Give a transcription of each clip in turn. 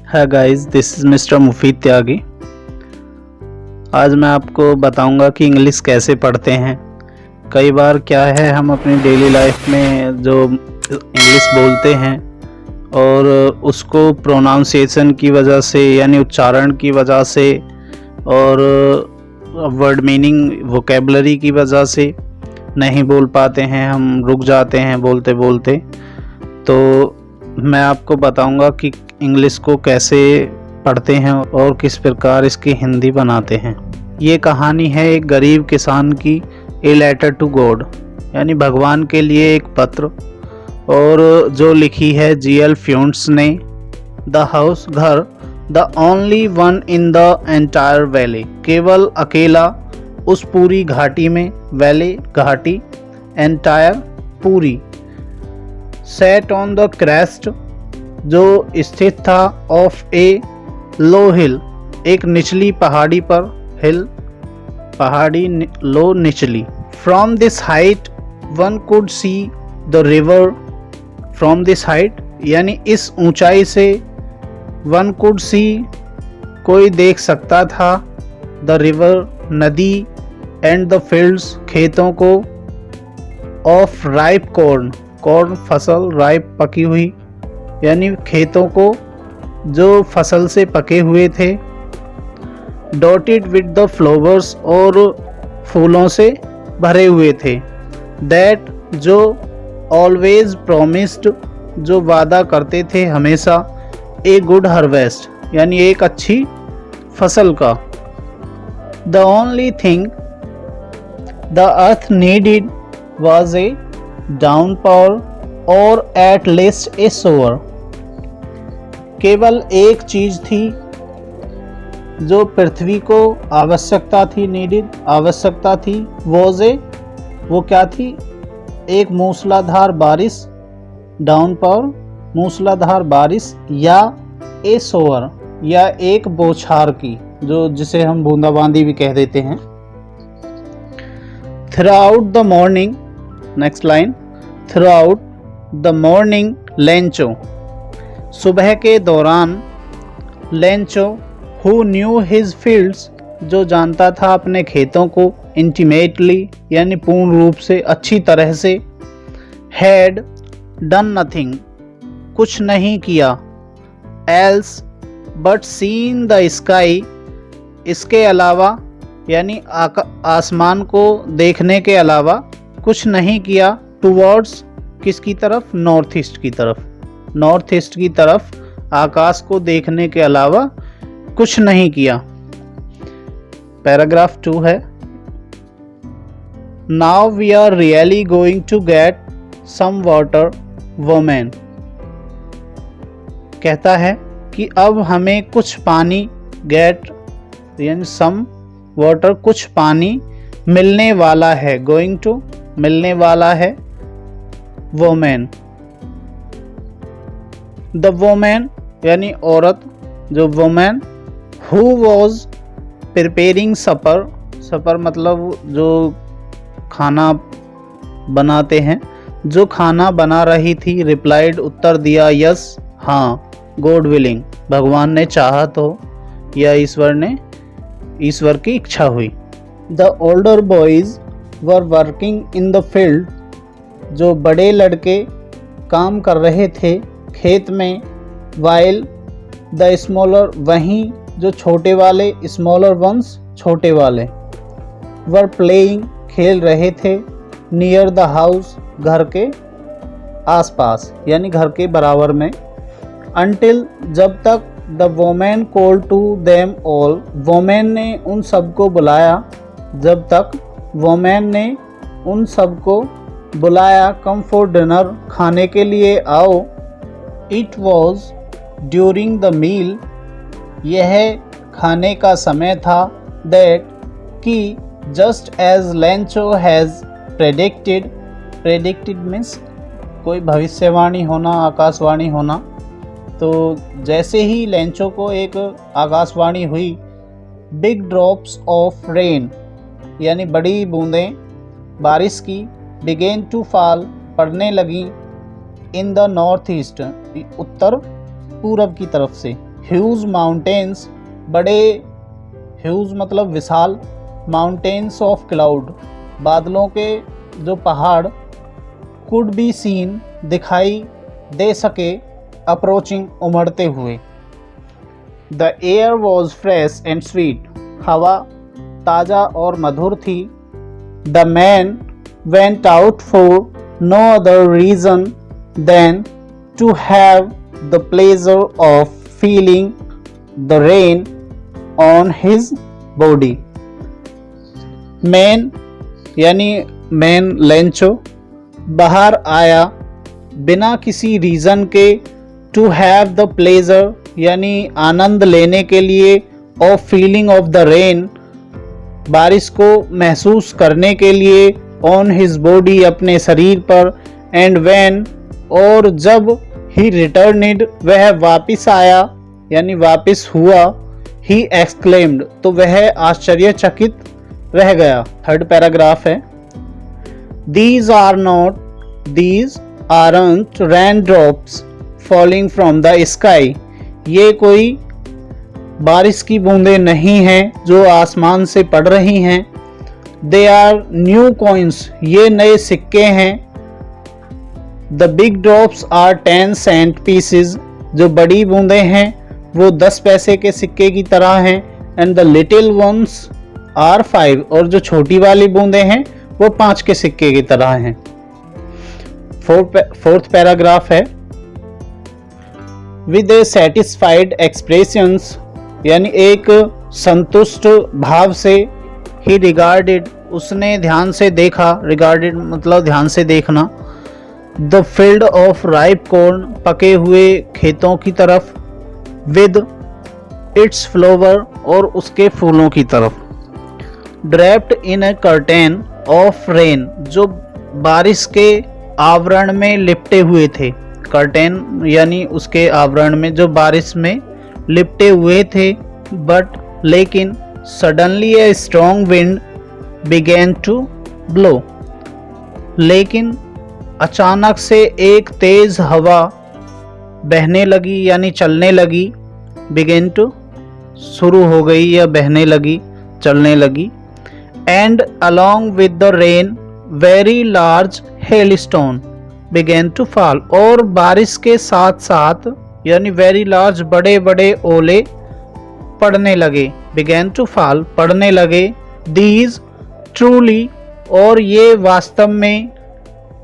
है guys, this is mister मुफीद त्यागी। आज मैं आपको बताऊंगा कि इंग्लिश कैसे पढ़ते हैं। कई बार क्या है, हम अपनी डेली लाइफ में जो इंग्लिश बोलते हैं और उसको प्रोनाउंसिएशन की वजह से यानी उच्चारण की वजह से और वर्ड मीनिंग वोकेबलरी की वजह से नहीं बोल पाते हैं, हम रुक जाते हैं बोलते बोलते। तो मैं आपको बताऊंगा कि इंग्लिश को कैसे पढ़ते हैं और किस प्रकार इसकी हिंदी बनाते हैं। ये कहानी है एक गरीब किसान की, ए लेटर टू गॉड, यानी भगवान के लिए एक पत्र, और जो लिखी है जीएल फ्यूंट्स ने। द हाउस, घर, the only one in the entire valley, केवल अकेला उस पूरी घाटी में, वैली घाटी, एंटायर पूरी, सेट ऑन द क्रेस्ट जो स्थित था, ऑफ ए लो हिल एक निचली पहाड़ी पर, हिल पहाड़ी, लो निचली। From this height one could see the river, from this height यानी इस ऊंचाई से, वन कुड सी कोई देख सकता था, द रिवर नदी, एंड द फील्ड्स खेतों को, ऑफ राइप कॉर्न, कॉर्न फसल, राइप पकी हुई, यानी खेतों को जो फसल से पके हुए थे, डॉटेड विद द फ्लावर्स और फूलों से भरे हुए थे, दैट जो ऑलवेज प्रोमिस्ड जो वादा करते थे हमेशा, ए गुड हार्वेस्ट यानी एक अच्छी फसल का, the only thing the earth needed was a downpour और एट लीस्ट ए शोवर, केवल एक चीज थी जो पृथ्वी को आवश्यकता थी, नीडेड आवश्यकता थी, वो क्या थी, एक मूसलाधार बारिश, डाउनपॉर मूसलाधार बारिश, या ए शोवर या एक बौछार की, जो जिसे हम बूंदाबांदी भी कह देते हैं। Throughout the morning, next line, throughout the morning Lencho, सुबह के दौरान, Lencho who knew his fields जो जानता था अपने खेतों को, इंटीमेटली यानी पूर्ण रूप से, अच्छी तरह से, हैड डन नथिंग कुछ नहीं किया, else but seen the sky इसके अलावा यानी आसमान को देखने के अलावा कुछ नहीं किया, टुवर्ड्स किसकी तरफ, नॉर्थ ईस्ट की तरफ, नॉर्थ ईस्ट की तरफ आकाश को देखने के अलावा कुछ नहीं किया। पैराग्राफ 2 है, now we are really going to get some water women, कहता है कि अब हमें कुछ पानी, गेट यानी सम वाटर कुछ पानी मिलने वाला है, गोइंग टू मिलने वाला है, वुमेन, द वुमेन यानी औरत, जो वुमेन, हु वॉज प्रिपेयरिंग सपर, सपर मतलब जो खाना बनाते हैं, जो खाना बना रही थी, रिप्लाइड उत्तर दिया, यस हाँ, गॉड विलिंग भगवान ने चाहा तो, या ईश्वर की इच्छा हुई। The older boys were working in the field, जो बड़े लड़के काम कर रहे थे खेत में, वाइल द स्मॉलर वहीं जो छोटे वाले, स्मॉलर वंस छोटे वाले, वर प्लेइंग खेल रहे थे, नियर द हाउस घर के आसपास यानी घर के बराबर में, अनटिल जब तक, the women call to them all women ने उन सबको बुलाया, जब तक वोमेन ने उन सबको बुलाया, कम फॉर डिनर खाने के लिए आओ, it was during the meal यह खाने का समय था, दैट कि just as Lencho has predicted, predicted means कोई भविष्यवाणी होना, आकाशवाणी होना, तो जैसे ही लेंचो को एक आकाशवाणी हुई, बिग ड्रॉप्स ऑफ रेन यानी बड़ी बूंदें बारिश की, बिगेन टू फॉल पड़ने लगी, इन द नॉर्थ ईस्ट उत्तर पूरब की तरफ से, ह्यूज माउंटेन्स, बड़े, ह्यूज मतलब विशाल, माउंटेन्स ऑफ क्लाउड, बादलों के जो पहाड़, कुड बी सीन दिखाई दे सके, अप्रोचिंग उमड़ते हुए। The air was fresh and sweet, हवा ताज़ा और मधुर थी। The man went out for no other reason than to have the pleasure of feeling the rain on his body. Man यानी मैन लेंचो बाहर आया बिना किसी रीज़न के, टू हैव द प्लेजर यानी आनंद लेने के लिए, of feeling of the rain बारिश को महसूस करने के लिए, ऑन हिज बॉडी अपने शरीर पर, एंड व्हेन और जब, ही रिटर्निड वह वापिस आया यानी वापिस हुआ, ही एक्सक्लेम्ड तो वह आश्चर्यचकित रह गया। थर्ड पैराग्राफ है, These aren't raindrops falling from the sky, ये कोई बारिश की बूंदें नहीं हैं जो आसमान से पड़ रही हैं। They are new coins, ये नए सिक्के हैं। The big drops are 10 cent pieces, जो बड़ी बूंदें हैं वो 10 पैसे के सिक्के की तरह हैं। And the little ones are 5, और जो छोटी वाली बूंदें हैं वो 5 के सिक्के की तरह हैं। फोर्थ पैराग्राफ है, विद ए सेटिस्फाइड एक्सप्रेशंस यानी एक संतुष्ट भाव से, ही रिगार्डेड उसने ध्यान से देखा, रिगार्डेड मतलब ध्यान से देखना, the field of ripe corn पके हुए खेतों की तरफ, विद इट्स फ्लावर और उसके फूलों की तरफ, draped in A curtain of rain जो बारिश के आवरण में लिपटे हुए थे। कर्टेन यानी उसके आवरण में जो बारिश में लिपटे हुए थे। बट लेकिन suddenly a strong wind began to blow, लेकिन अचानक से एक तेज हवा बहने लगी यानी चलने लगी। बिगेन टू शुरू हो गई या बहने लगी, चलने लगी। And along with the rain very large hailstone began to fall, और बारिश के साथ साथ यानी वेरी लार्ज बड़े बड़े ओले पड़ने लगे। बिगेन टू फॉल पड़ने लगे। दीज ट्रूली और ये वास्तव में,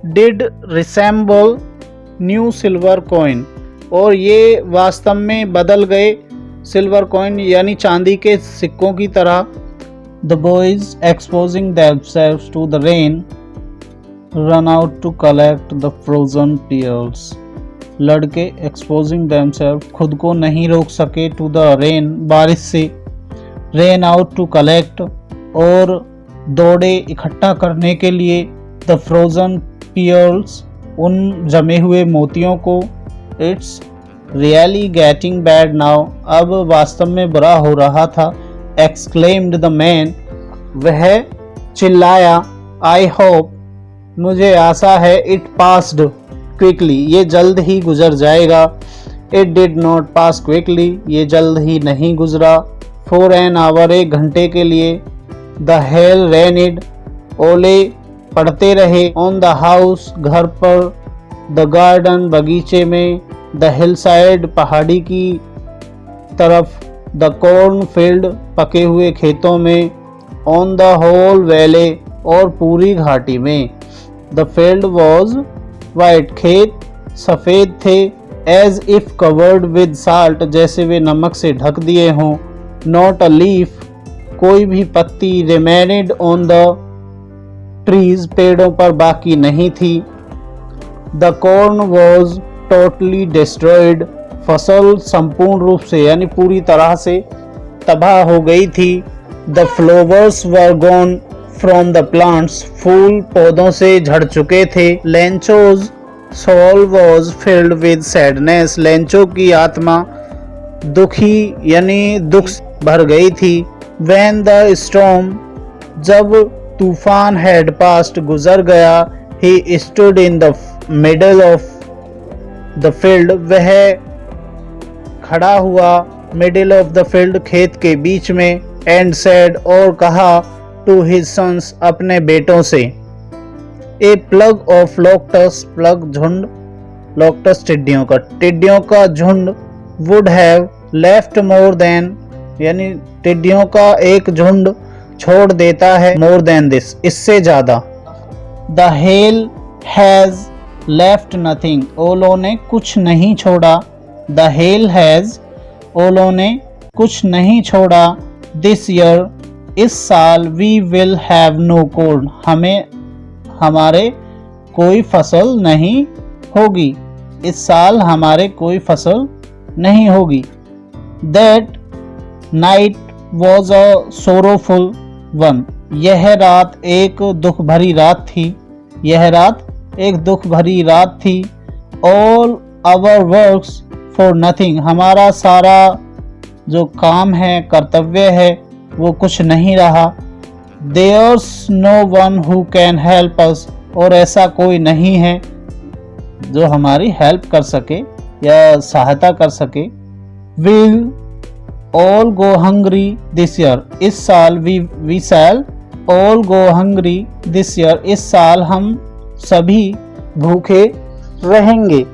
did resemble new silver coin और ये वास्तव में बदल गए सिल्वर कॉइन यानी चांदी के सिक्कों की तरह। The boys exposing themselves to the rain run out to collect the frozen pearls. लड़के exposing themselves खुद को नहीं रोक सके to the rain बारिश से, ran out to collect और दौड़े इकट्ठा करने के लिए, the frozen pearls उन जमे हुए मोतियों को। It's really getting bad now अब वास्तव में बुरा हो रहा था। Exclaimed the man वह चिल्लाया। I hope मुझे आशा है। It passed quickly ये जल्द ही गुजर जाएगा। It did not pass quickly ये जल्द ही नहीं गुजरा। For an hour एक घंटे के लिए। The hail rained ओले पड़ते रहे। On the house घर पर। The garden बगीचे में। The hillside पहाड़ी की तरफ। The cornfield पके हुए खेतों में। On the whole valley और पूरी घाटी में। The field was white खेत सफ़ेद थे। As if covered with salt जैसे वे नमक से ढक दिए हों। Not a leaf कोई भी पत्ती remained on the trees पेड़ों पर बाकी नहीं थी। The corn was totally destroyed फसल संपूर्ण रूप से यानी पूरी तरह से तबाह हो गई थी। The flowers were gone from the plants फूल पौधों से झड़ चुके थे। Lencho's soul was filled with sadness Lencho की आत्मा दुखी यानी दुख भर गई थी। When the storm जब तूफान had passed गुजर गया, he stood in the middle of the field वह खड़ा हुआ मिडिल ऑफ द फील्ड, खेत के बीच में, एंड सेड और कहा, टू हिज सन्स अपने बेटों से, ए प्लग ऑफ लोकटस, प्लग झुंड, लोकटस टिड्डियों का झुंड, would have left more than, यानी टिड्डियों का एक झुंड छोड़ देता है, मोर देन दिस, इससे ज्यादा। The hell has left nothing, ओलों ने कुछ नहीं छोड़ा। द हेल हैज, ओलों ने कुछ नहीं छोड़ा। दिस ईयर, इस साल, we will have no corn, हमारे कोई फसल नहीं होगी, इस साल हमारे कोई फसल नहीं होगी। That night was a sorrowful one, यह रात एक दुख भरी रात थी, यह रात एक दुख भरी रात थी। All our works for nothing, हमारा सारा जो काम है, कर्तव्य है, वो कुछ नहीं रहा। There's no one who can help us, और ऐसा कोई नहीं है जो हमारी हेल्प कर सके या सहायता कर सके। Will all go hungry this year, इस साल, we shall all go hungry this year, इस साल हम सभी भूखे रहेंगे।